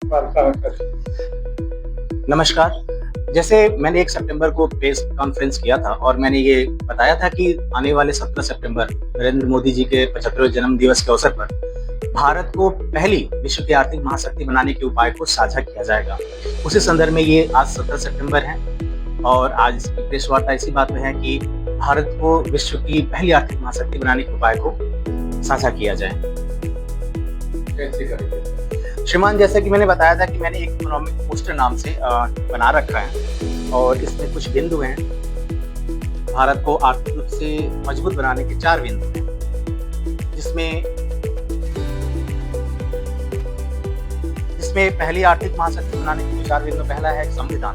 वार्ता कर। नमस्कार। जैसे मैंने 1 सितंबर को प्रेस कॉन्फ्रेंस किया था और मैंने ये बताया था कि आने वाले 17 सितंबर नरेंद्र मोदी जी के 75वें जन्म दिवस के अवसर पर भारत को पहली विश्व की आर्थिक महाशक्ति बनाने के उपाय को साझा किया जाएगा। उसी संदर्भ में ये आज 17 सितंबर है और आज इसकी प्रेस वार्ता इसी बात में है कि भारत को विश्व की पहली आर्थिक महाशक्ति बनाने के उपाय को साझा किया जाए। कैसे करेंगे? श्रीमान, जैसा कि मैंने बताया था कि मैंने एक इकोनॉमिक पोस्टर नाम से बना रखा है और इसमें कुछ बिंदु हैं। भारत को आर्थिक रूप से मजबूत बनाने के 4 बिंदु हैं, जिसमें जिसमें पहली आर्थिक महाशक्ति बनाने के जो 4 बिंदु, पहला है संविधान,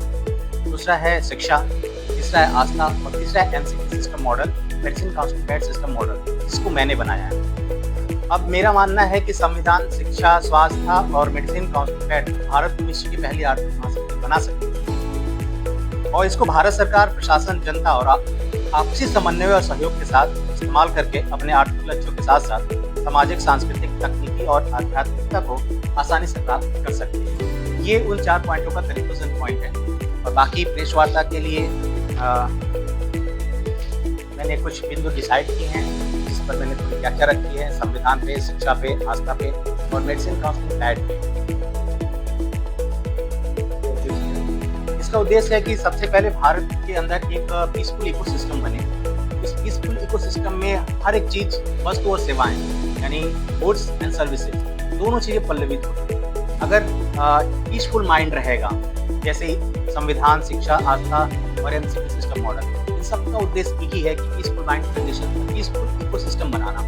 दूसरा है शिक्षा, तीसरा है आस्था और तीसरा है MCP system model, medicine constituent system model, जिसको मैंने बनाया है। अब मेरा मानना है कि संविधान, शिक्षा, स्वास्थ्य और मेडिसिन कॉन्स्टिट्यूएंट भारत को विश्व की पहली आर्थिक महाशक्ति बना सकती है और इसको भारत सरकार, प्रशासन, जनता और आपसी समन्वय और सहयोग के साथ इस्तेमाल करके अपने आर्थिक लक्ष्यों के साथ साथ सामाजिक, सांस्कृतिक, तकनीकी और आध्यात्मिकता को आसानी से प्राप्त कर सकती है। ये उन 4 पॉइंटों का कंक्लूजन पॉइंट है और बाकी प्रेस वार्ता के लिए मैंने कुछ बिंदु डिसाइड किए हैं, जिस पर मैंने थोड़ी व्याख्या रखी है संविधान पे, शिक्षा पे, आस्था पे और मेडिसिन काउंसलिंग पे। इसका उद्देश्य है कि सबसे पहले भारत के अंदर एक पीसफुल इकोसिस्टम बने। इस पीसफुल इकोसिस्टम में हर एक चीज, वस्तु और सेवाएं यानी गुड्स एंड सर्विसेज, दोनों चीजें पल्लवित होती हैं। अगर पीसफुल माइंड रहेगा, जैसे संविधान, शिक्षा, आस्था और एमसीपी सिस्टम मॉडल, इन सबका उद्देश्य एक ही है कि peaceful mind condition, peaceful ecosystem बनाना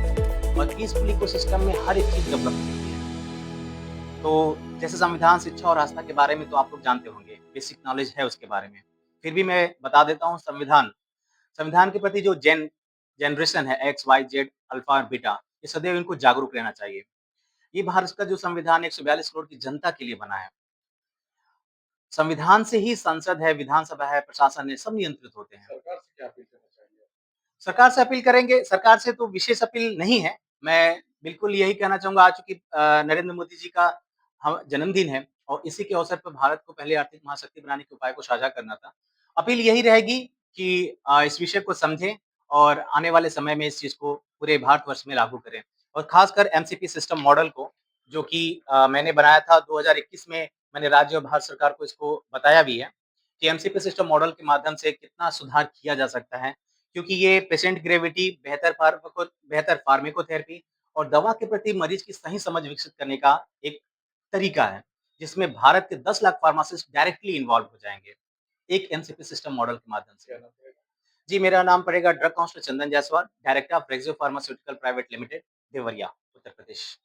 और पीसफुल इकोसिस्टम में हर एक चीज डेवलप होती है। तो जैसे संविधान, शिक्षा और आस्था के बारे में तो आप लोग जानते होंगे, बेसिक नॉलेज है उसके बारे में। फिर भी मैं बता देता हूँ संविधान। संविधान के प्रति जो जनरेशन है, एक्स, वाई, जेड, अल्फा और बीटा, ये सदैव इनको जागरूक रहना चाहिए। ये भारत का जो संविधान 142 करोड़ की जनता के लिए बना है। संविधान से ही संसद है, विधानसभा है, प्रशासन है, सब नियंत्रित होते हैं। सरकार से क्या अपील करना चाहिए? सरकार से अपील करेंगे, सरकार से तो विशेष अपील नहीं है। मैं बिल्कुल यही कहना चाहूँगा, आज चूँकि नरेंद्र मोदी जी का जन्मदिन है और इसी के अवसर पर भारत को पहली आर्थिक महाशक्ति बनाने के उपाय को साझा करना था। अपील यही रहेगी कि इस विषय को समझें और आने वाले समय में इस चीज़ को पूरे भारतवर्ष में लागू करें और खासकर एमसीपी सिस्टम मॉडल को, जो कि मैंने बनाया था 2021 में, मैंने राज्य और भारत सरकार को इसको बताया भी है कि एमसीपी सिस्टम मॉडल के माध्यम से कितना सुधार किया जा सकता है, क्योंकि ये पेशेंट ग्रेविटी, बेहतर फार्माकोथेरेपी और दवा के प्रति मरीज की सही समझ विकसित करने का एक तरीका है, जिसमें भारत के 10 लाख फार्मासिस्ट डायरेक्टली इन्वॉल्व हो जाएँगे, एक एमसीपी सिस्टम मॉडल के माध्यम से। क्या नाम पड़ेगा? जी, मेरा नाम पड़ेगा drug counsellor Chandan Jaiswal, director of Rexo pharmaceutical private limited, Deoria, Uttar Pradesh.